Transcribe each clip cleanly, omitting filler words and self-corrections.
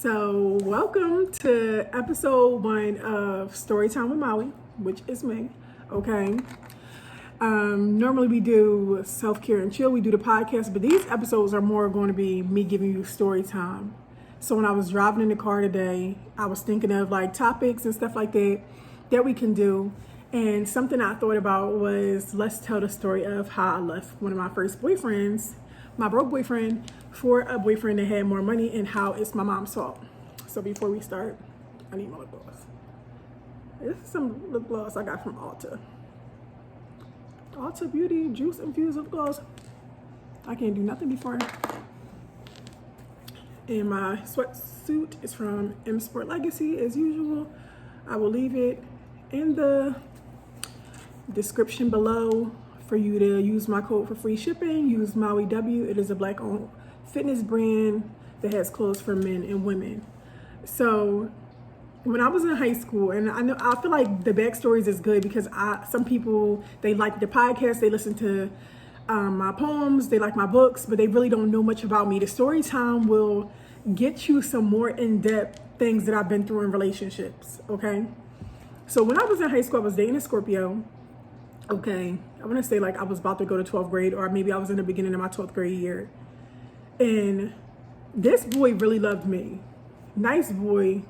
So welcome to episode 1 of Storytime with Maui, which is me, okay? Normally we do self-care and chill, we do the podcast, but these episodes are more going to be me giving you story time. So when I was driving in the car today, I was thinking of like topics and stuff like that we can do. And something I thought about was, let's tell the story of how I left one of my first boyfriends, my broke boyfriend, for a boyfriend that had more money, and how it's my mom's fault. So before we start, I need my lip gloss. This is some lip gloss I got from Ulta. Ulta Beauty Juice Infused Lip Gloss. I can't do nothing before. And my sweatsuit is from M Sport Legacy as usual. I will leave it in the description below for you to use my code for free shipping. Use Maui W. It is a Black-owned fitness brand that has clothes for men and women. So when I was in high school, and I feel like the backstories is good because some people, they like the podcast, they listen to my poems, they like my books, but they really don't know much about me. The story time will get you some more in-depth things that I've been through in relationships, okay? So when I was in high school, I was dating a Scorpio. Okay, I want to say like I was about to go to 12th grade, or maybe I was in the beginning of my 12th grade year. And this boy really loved me. Nice boy,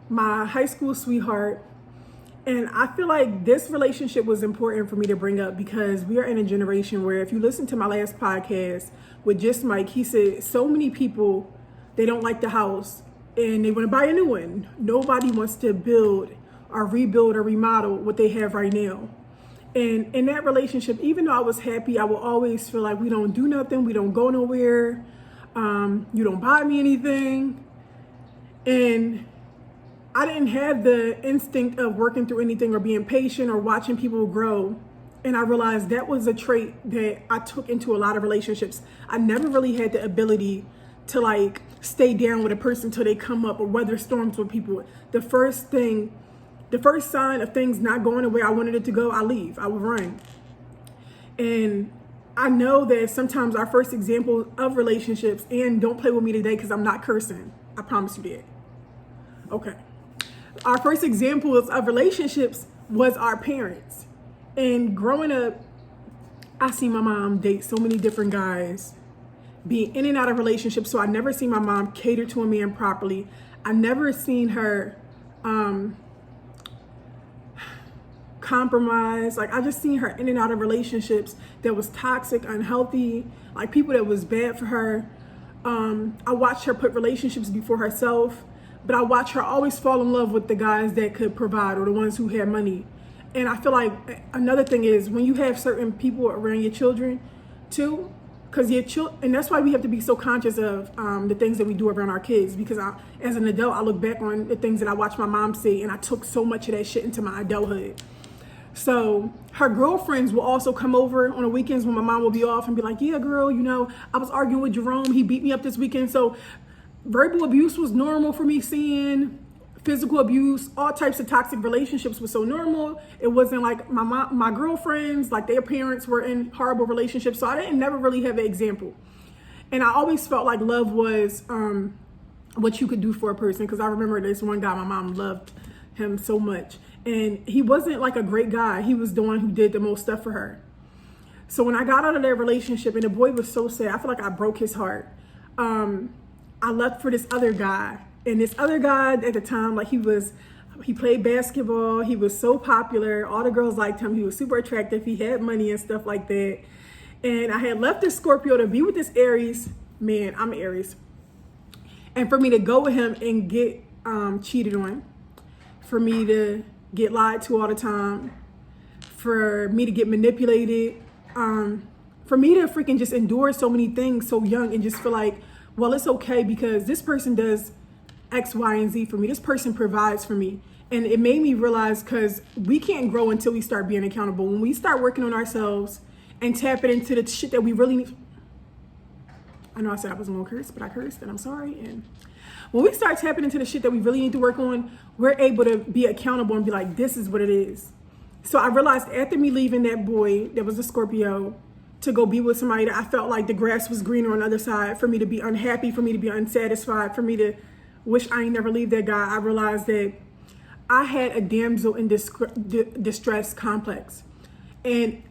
my high school sweetheart. And I feel like this relationship was important for me to bring up because we are in a generation where, if you listen to my last podcast with Just Mike, he said so many people, they don't like the house and they want to buy a new one. Nobody wants to build or rebuild or remodel what they have right now. And in that relationship, even though I was happy, I will always feel like we don't do nothing, we don't go nowhere, you don't buy me anything. And I didn't have the instinct of working through anything or being patient or watching people grow. And I realized that was a trait that I took into a lot of relationships. I never really had the ability to like stay down with a person till they come up or weather storms with people. The first sign of things not going the way I wanted it to go, I leave. I would run. And I know that sometimes our first example of relationships, and don't play with me today because I'm not cursing. I promise you that. Okay. Our first examples of relationships was our parents. And growing up, I seen my mom date so many different guys, being in and out of relationships. So I never seen my mom cater to a man properly. I never seen her compromise. Like, I just seen her in and out of relationships that was toxic, unhealthy, like people that was bad for her. I watched her put relationships before herself, but I watched her always fall in love with the guys that could provide or the ones who had money. And I feel like another thing is when you have certain people around your children too, because and that's why we have to be so conscious of the things that we do around our kids. Because as an adult, I look back on the things that I watched my mom say, and I took so much of that shit into my adulthood. So her girlfriends will also come over on the weekends when my mom will be off and be like, yeah, girl, I was arguing with Jerome. He beat me up this weekend. So verbal abuse was normal for me seeing. Physical abuse, all types of toxic relationships was so normal. It wasn't like my girlfriends, like their parents were in horrible relationships. So I didn't never really have an example. And I always felt like love was what you could do for a person. Because I remember this one guy, my mom loved him so much. And he wasn't like a great guy. He was the one who did the most stuff for her. So when I got out of that relationship, and the boy was so sad, I feel like I broke his heart. I left for this other guy. And this other guy at the time, like he played basketball. He was so popular. All the girls liked him. He was super attractive. He had money and stuff like that. And I had left this Scorpio to be with this Aries. Man, I'm Aries. And for me to go with him and get cheated on, for me to get lied to all the time, for me to get manipulated, for me to freaking just endure so many things so young and just feel like, well, it's okay because this person does X, Y, and Z for me. This person provides for me. And it made me realize, because we can't grow until we start being accountable. When we start working on ourselves and tapping into the shit that we really need. I know I said I wasn't gonna curse, but I cursed and I'm sorry. And when we start tapping into the shit that we really need to work on, we're able to be accountable and be like, this is what it is. So I realized after me leaving that boy that was a Scorpio, to go be with somebody that I felt like the grass was greener on the other side, for me to be unhappy, for me to be unsatisfied, for me to wish I ain't never leave that guy. I realized that I had a damsel in distress complex. And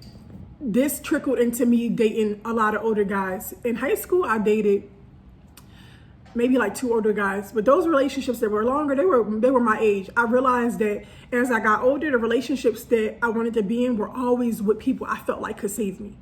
this trickled into me dating a lot of older guys. In high school, I dated maybe like 2 older guys, but those relationships that were longer, they were my age. I realized that as I got older, the relationships that I wanted to be in were always with people I felt like could save me.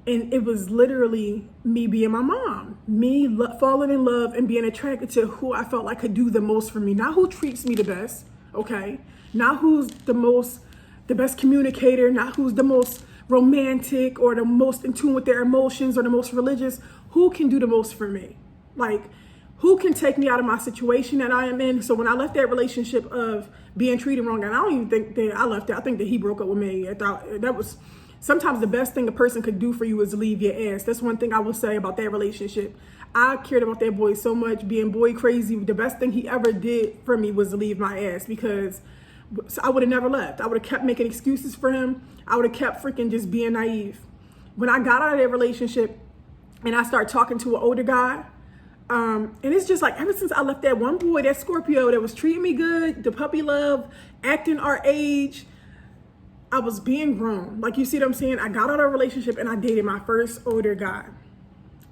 And it was literally me being my mom, me falling in love and being attracted to who I felt like could do the most for me. Not who treats me the best, okay? Not who's the best communicator, not who's the most romantic or the most in tune with their emotions or the most religious. Who can do the most for me? Like, who can take me out of my situation that I am in? So when I left that relationship of being treated wrong, and I don't even think that I left it, I think that he broke up with me. I thought that was sometimes the best thing a person could do for you is leave your ass. That's one thing I will say about that relationship. I cared about that boy so much, being boy crazy. The best thing he ever did for me was to leave my ass, because I would have never left. I would have kept making excuses for him. I would have kept freaking just being naive. When I got out of that relationship and I started talking to an older guy, and it's just like ever since I left that one boy, that Scorpio that was treating me good, the puppy love, acting our age, I was being grown. Like, you see what I'm saying? I got out of a relationship and I dated my first older guy.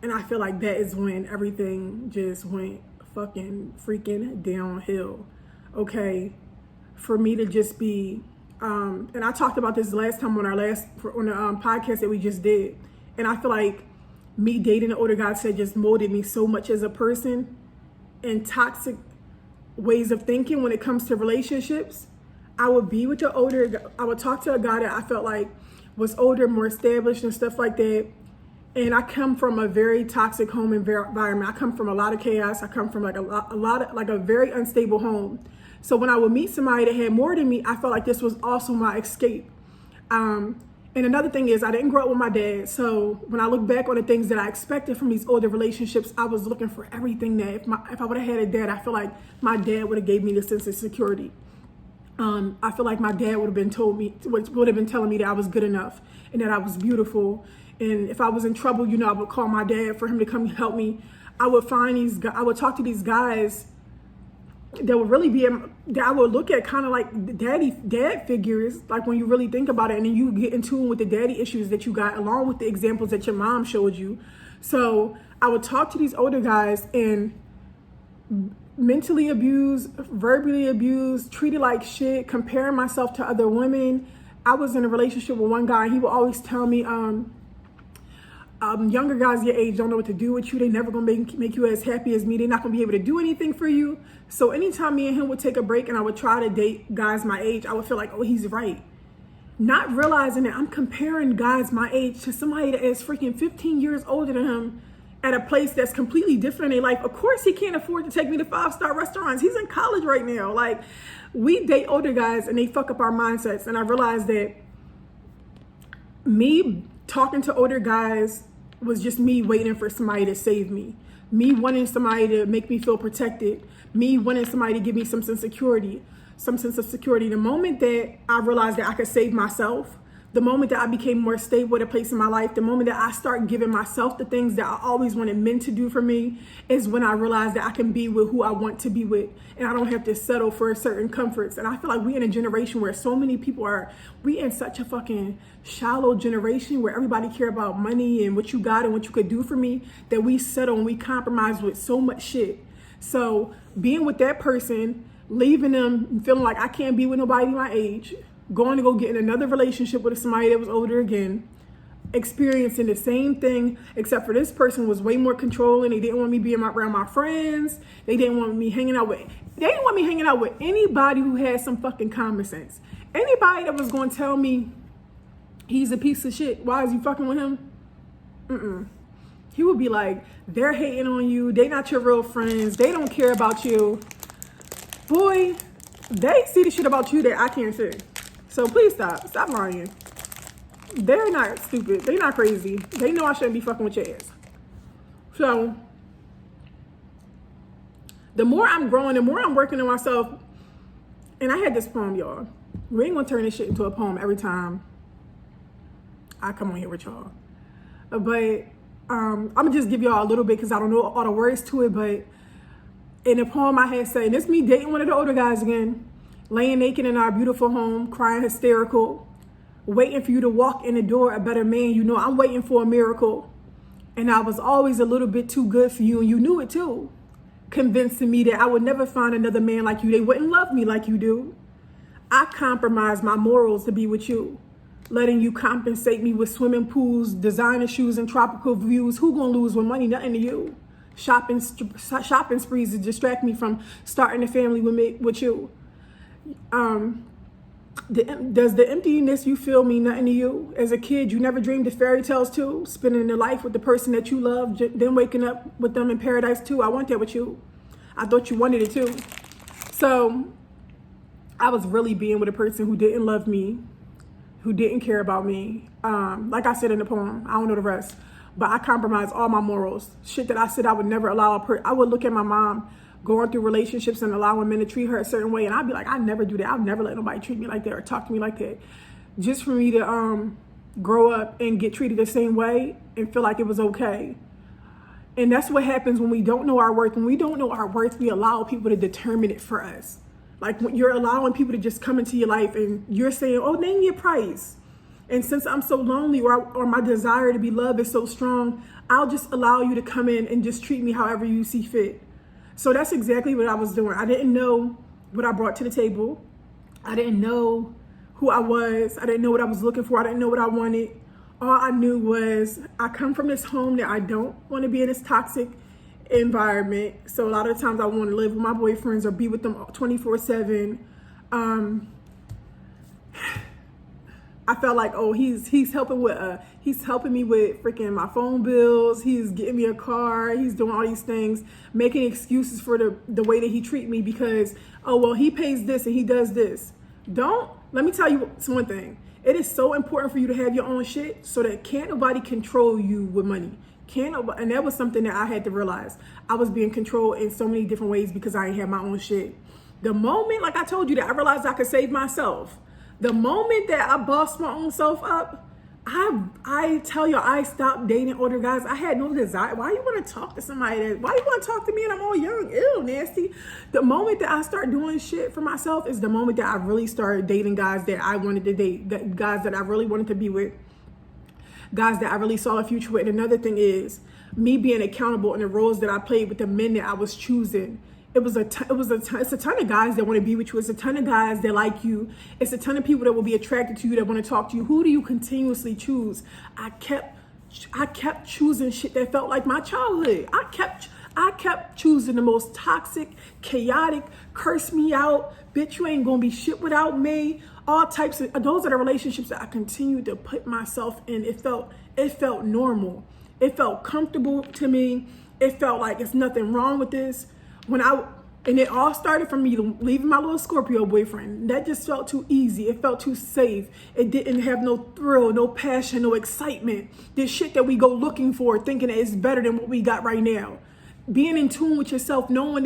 And I feel like that is when everything just went fucking freaking downhill. Okay. For me to just be, and I talked about this last time on the podcast that we just did. And I feel like me dating an older guy said just molded me so much as a person, and toxic ways of thinking when it comes to relationships. I would be with I would talk to a guy that I felt like was older, more established and stuff like that. And I come from a very toxic home environment. I come from a lot of chaos. I come from like a very unstable home. So when I would meet somebody that had more than me, I felt like this was also my escape. And another thing is, I didn't grow up with my dad. So when I look back on the things that I expected from these older relationships, I was looking for everything that if I would have had a dad, I feel like my dad would have gave me the sense of security. I feel like my dad would have been telling me that I was good enough and that I was beautiful. And if I was in trouble, I would call my dad for him to come help me. I would talk to these guys that would really be, that I would look at kind of like dad figures, like when you really think about it, and then you get in tune with the daddy issues that you got, along with the examples that your mom showed you. So I would talk to these older guys and mentally abused, verbally abused, treated like shit, comparing myself to other women. I was in a relationship with one guy, and he would always tell me, younger guys your age don't know what to do with you. They never gonna make you as happy as me. They're not gonna be able to do anything for you. So anytime me and him would take a break and I would try to date guys my age, I would feel like, oh, he's right. Not realizing that I'm comparing guys my age to somebody that is freaking 15 years older than him at a place that's completely different in their life. Of course he can't afford to take me to 5-star restaurants. He's in college right now. Like, we date older guys and they fuck up our mindsets. And I realized that me talking to older guys was just me waiting for somebody to save me. Me wanting somebody to make me feel protected. Me wanting somebody to give me some sense of security. The moment that I realized that I could save myself, the moment that I became more stable at a place in my life, the moment that I start giving myself the things that I always wanted men to do for me, is when I realized that I can be with who I want to be with, and I don't have to settle for certain comforts. And I feel like we in a generation where so many people we in such a fucking shallow generation where everybody care about money and what you got and what you could do for me, that we settle and we compromise with so much shit. So being with that person, leaving them, feeling like I can't be with nobody my age, going to go get in another relationship with somebody that was older again, experiencing the same thing, except for this person was way more controlling. They didn't want me being around my friends. They didn't want me hanging out with anybody who had some fucking common sense. Anybody that was going to tell me he's a piece of shit, why is you fucking with him? He would be like, they're hating on you. They not your real friends. They don't care about you. Boy, they see the shit about you that I can't see. So please stop lying. They're not stupid. They're not crazy. They know I shouldn't be fucking with your ass. So the more I'm growing, the more I'm working on myself. And I had this poem, y'all. We ain't gonna turn this shit into a poem every time I come on here with y'all. But I'm gonna just give y'all a little bit because I don't know all the words to it. But in the poem I had said, and it's me dating one of the older guys again, laying naked in our beautiful home, crying hysterical, waiting for you to walk in the door, a better man. You know I'm waiting for a miracle. And I was always a little bit too good for you, and you knew it too. Convincing me that I would never find another man like you. They wouldn't love me like you do. I compromised my morals to be with you. Letting you compensate me with swimming pools, designer shoes, and tropical views. Who gonna lose with money? Nothing to you. Shopping sprees to distract me from starting a family with you. Does the emptiness you feel mean nothing to you? As a kid, you never dreamed of fairy tales too? Spending a life with the person that you love, then waking up with them in paradise too? I want that with you. I thought you wanted it too. So I was really being with a person who didn't love me, who didn't care about me. Like I said in the poem, I don't know the rest, but I compromised all my morals. Shit that I said I would never allow I would look at my mom going through relationships and allowing men to treat her a certain way, and I'd be like, I never do that. I'll never let nobody treat me like that or talk to me like that. Just for me to grow up and get treated the same way and feel like it was okay. And that's what happens when we don't know our worth. When we don't know our worth, we allow people to determine it for us. Like when you're allowing people to just come into your life and you're saying, oh, name your price. And since I'm so lonely or my desire to be loved is so strong, I'll just allow you to come in and just treat me however you see fit. So that's exactly what I was doing. I didn't know what I brought to the table. I didn't know who I was. I didn't know what I was looking for. I didn't know what I wanted. All I knew was I come from this home that I don't want to be in this toxic environment. So a lot of times I want to live with my boyfriends or be with them 24/7. I felt like, oh, he's helping me with freaking my phone bills. He's getting me a car. He's doing all these things, making excuses for the way that he treat me because, oh, well, he pays this and he does this. Let me tell you one thing. It is so important for you to have your own shit so that can't nobody control you with money. And that was something that I had to realize. I was being controlled in so many different ways because I ain't had my own shit. The moment, like I told you, that I realized I could save myself, the moment that I bossed my own self up, I tell you, I stopped dating older guys. I had no desire. Why you want to talk to somebody? Why you want to talk to me and I'm all young? Ew, nasty. The moment that I start doing shit for myself is the moment that I really started dating guys that I wanted to date, guys that I really wanted to be with, guys that I really saw a future with. And another thing is me being accountable in the roles that I played with the men that I was choosing. It's a ton of guys that want to be with you. It's a ton of guys that like you. It's a ton of people that will be attracted to you, that want to talk to you. Who do you continuously choose? I kept choosing shit that felt like my childhood. I kept choosing the most toxic, chaotic, curse me out, bitch, you ain't gonna be shit without me. All types of, those are the relationships that I continued to put myself in. It felt normal. It felt comfortable to me. It felt like it's nothing wrong with this. And it all started from me leaving my little Scorpio boyfriend. That just felt too easy. It felt too safe. It didn't have no thrill, no passion, no excitement. This shit that we go looking for, thinking that it's better than what we got right now. Being in tune with yourself, knowing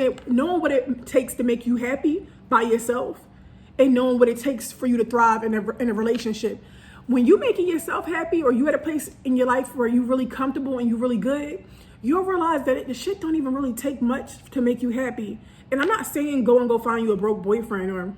what it takes to make you happy by yourself, and knowing what it takes for you to thrive in a relationship. When you making yourself happy, or you at a place in your life where you're really comfortable and you're really good, you'll realize that the shit don't even really take much to make you happy. And I'm not saying go find you a broke boyfriend or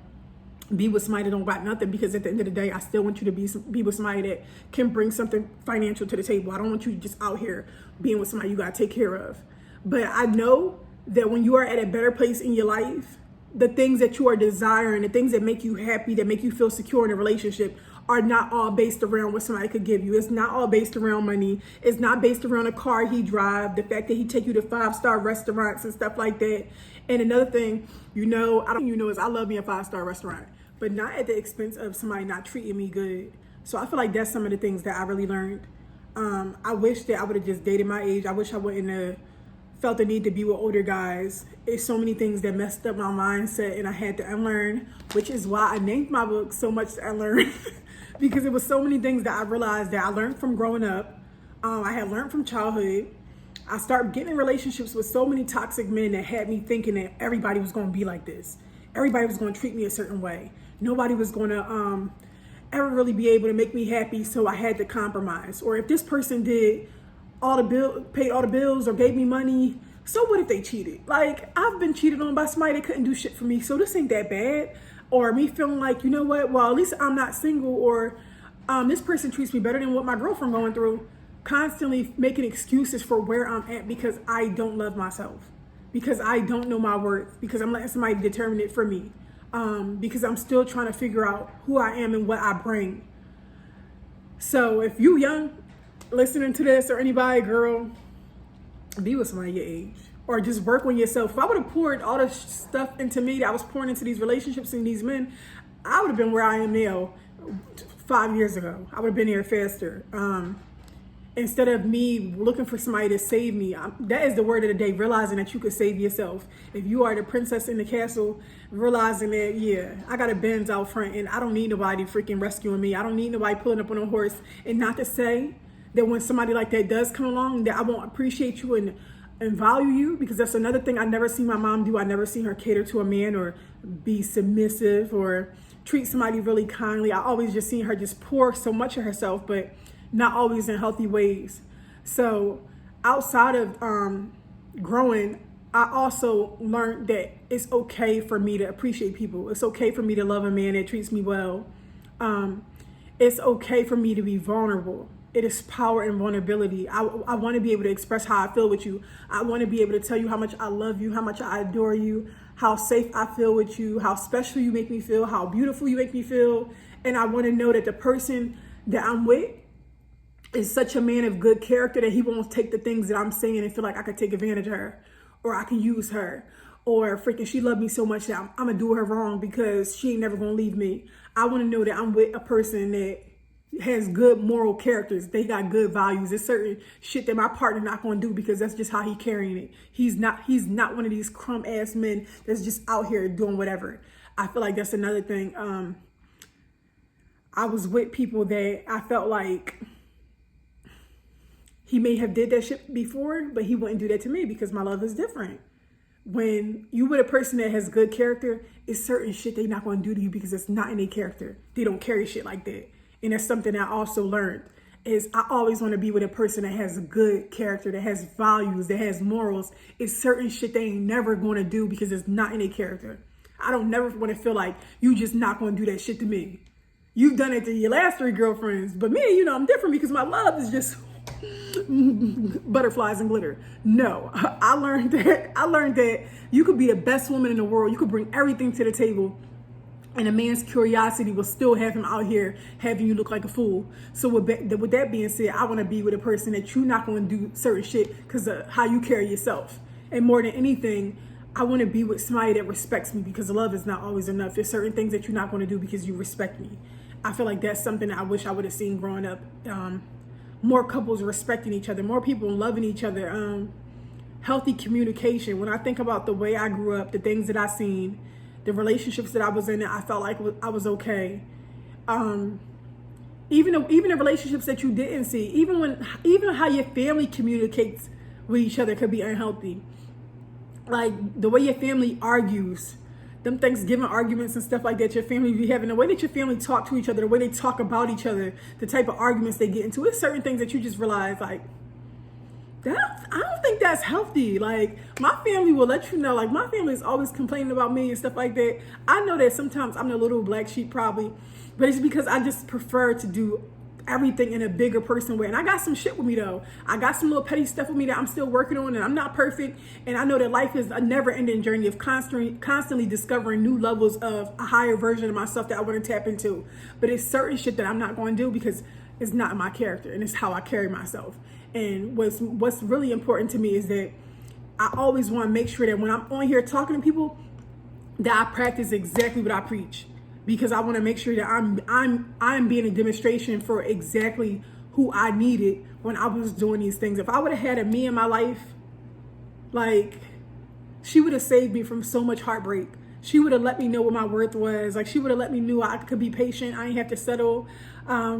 be with somebody that don't got nothing, because at the end of the day, I still want you to be with somebody that can bring something financial to the table. I don't want you just out here being with somebody you got to take care of. But I know that when you are at a better place in your life, the things that you are desiring, the things that make you happy, that make you feel secure in a relationship, are not all based around what somebody could give you. It's not all based around money. It's not based around a car he drive, the fact that he take you to 5-star restaurants and stuff like that. And another thing, is I love me a 5-star restaurant, but not at the expense of somebody not treating me good. So I feel like that's some of the things that I really learned. I wish that I would have just dated my age. I wish I wouldn't have felt the need to be with older guys. It's so many things that messed up my mindset and I had to unlearn, which is why I named my book So Much to Unlearn. Because it was so many things that I realized that I learned from growing up. I had learned from childhood. I started getting in relationships with so many toxic men that had me thinking that everybody was going to be like this. Everybody was going to treat me a certain way. Nobody was going to ever really be able to make me happy, so I had to compromise. Or if this person did paid all the bills or gave me money. So what if they cheated? Like, I've been cheated on by somebody that couldn't do shit for me, so this ain't that bad. Or me feeling like, you know what, well, at least I'm not single, or this person treats me better than what my girlfriend going through. Constantly making excuses for where I'm at because I don't love myself, because I don't know my worth, because I'm letting somebody determine it for me, because I'm still trying to figure out who I am and what I bring. So if you young, listening to this, or anybody, girl, be with somebody your age, or just work on yourself. If I would have poured all this stuff into me that I was pouring into these relationships and these men, I would have been where I am now 5 years ago. I would have been here faster. Instead of me looking for somebody to save me, that is the word of the day, realizing that you could save yourself. If you are the princess in the castle, realizing that, yeah, I got a Benz out front and I don't need nobody freaking rescuing me. I don't need nobody pulling up on a horse. And not to say that when somebody like that does come along, that I won't appreciate you and value you, because that's another thing I never seen my mom do. I never seen her cater to a man or be submissive or treat somebody really kindly. I always just seen her just pour so much of herself, but not always in healthy ways. So outside of growing, I also learned that it's okay for me to appreciate people. It's okay for me to love a man that treats me well. It's okay for me to be vulnerable. It is power and vulnerability. I want to be able to express how I feel with you. I want to be able to tell you how much I love you, how much I adore you, how safe I feel with you, how special you make me feel, how beautiful you make me feel. And I want to know that the person that I'm with is such a man of good character that he won't take the things that I'm saying and feel like I could take advantage of her, or I can use her, or freaking she loved me so much that I'm gonna do her wrong because she ain't never gonna leave me. I want to know that I'm with a person that has good moral characters. They got good values. There's certain shit that my partner not gonna do because that's just how he carrying it. He's not one of these crumb ass men that's just out here doing whatever. I feel like that's another thing. I was with people that I felt like he may have did that shit before, but he wouldn't do that to me because my love is different. When you with a person that has good character, it's certain shit they not going to do to you because it's not in their character. They don't carry shit like that. And that's something I also learned, is I always want to be with a person that has a good character, that has values, that has morals. It's certain shit they ain't never going to do because it's not in their character. I don't never want to feel like you just not going to do that shit to me. You've done it to your last 3 girlfriends, but me, you know, I'm different because my love is just butterflies and glitter. No, I learned that you could be the best woman in the world. You could bring everything to the table, and a man's curiosity will still have him out here having you look like a fool. So with that being said, I want to be with a person that you're not going to do certain shit because of how you carry yourself. And more than anything, I want to be with somebody that respects me, because love is not always enough. There's certain things that you're not going to do because you respect me. I feel like that's something that I wish I would have seen growing up. More couples respecting each other, more people loving each other, healthy communication. When I think about the way I grew up, the things that I seen, the relationships that I was in, I felt like I was okay. Even the relationships that you didn't see, even how your family communicates with each other could be unhealthy. Like the way your family argues, them Thanksgiving arguments and stuff like that, your family be having, the way that your family talk to each other, the way they talk about each other, the type of arguments they get into. It's certain things that you just realize, like, I don't think that's healthy. Like, my family will let you know, like, my family is always complaining about me and stuff like that. I know that sometimes I'm the little black sheep probably, but it's because I just prefer to do everything in a bigger person way. And I got some shit with me though. I got some little petty stuff with me that I'm still working on, and I'm not perfect. And I know that life is a never ending journey of constantly discovering new levels of a higher version of myself that I want to tap into. But it's certain shit that I'm not going to do because it's not my character, and it's how I carry myself. And what's really important to me is that I always want to make sure that when I'm on here talking to people, that I practice exactly what I preach. Because I want to make sure that I'm being a demonstration for exactly who I needed when I was doing these things. If I would have had a me in my life, like, she would have saved me from so much heartbreak. She would have let me know what my worth was. Like, she would have let me know I could be patient. I ain't have to settle.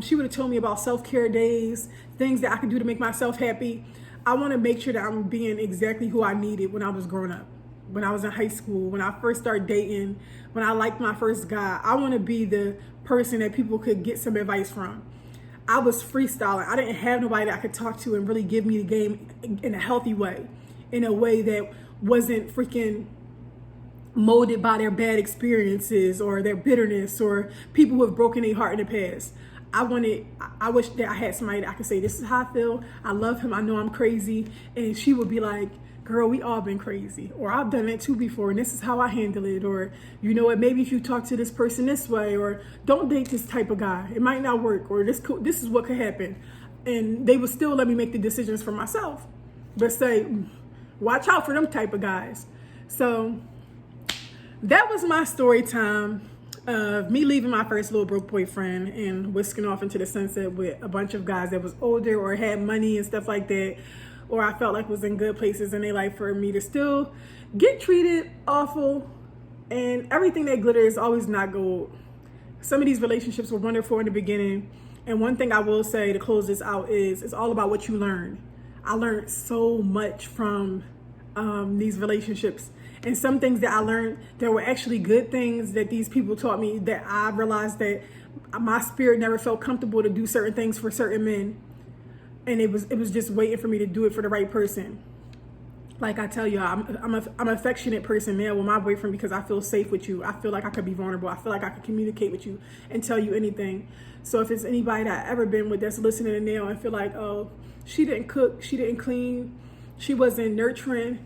She would have told me about self-care days, things that I could do to make myself happy. I want to make sure that I'm being exactly who I needed when I was growing up. When I was in high school, when I first started dating, when I liked my first guy. I want to be the person that people could get some advice from. I was freestyling. I didn't have nobody that I could talk to and really give me the game in a healthy way, in a way that wasn't freaking molded by their bad experiences or their bitterness or people who have broken their heart in the past. I wish that I had somebody that I could say, this is how I feel. I love him. I know I'm crazy. And she would be like, girl, we all been crazy. Or I've done it too before and this is how I handle it. Or, you know what, maybe if you talk to this person this way, or don't date this type of guy. It might not work, or this is what could happen. And they would still let me make the decisions for myself. But say, watch out for them type of guys. So that was my story time of me leaving my first little broke boyfriend and whisking off into the sunset with a bunch of guys that was older or had money and stuff like that, or I felt like was in good places in their life, for me to still get treated awful. And everything that glitters is always not gold. Some of these relationships were wonderful in the beginning. And one thing I will say to close this out is it's all about what you learn. I learned so much from these relationships. And some things that I learned, there were actually good things that these people taught me, that I realized that my spirit never felt comfortable to do certain things for certain men. And it was just waiting for me to do it for the right person. Like I tell you, I'm an affectionate person now with my boyfriend because I feel safe with you. I feel like I could be vulnerable. I feel like I could communicate with you and tell you anything. So if it's anybody that I've ever been with that's listening now and feel like, oh, she didn't cook, she didn't clean, she wasn't nurturing,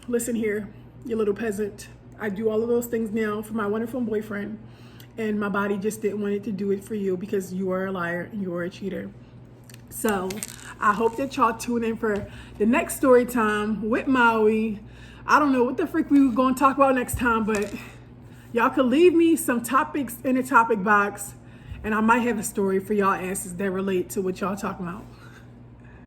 listen here, you little peasant. I do all of those things now for my wonderful boyfriend, and my body just didn't want it to do it for you because you are a liar and you are a cheater. So I hope that y'all tune in for the next story time with Maui. I don't know what the freak we were going to talk about next time, but y'all could leave me some topics in the topic box, and I might have a story for y'all asses that relate to what y'all talking about.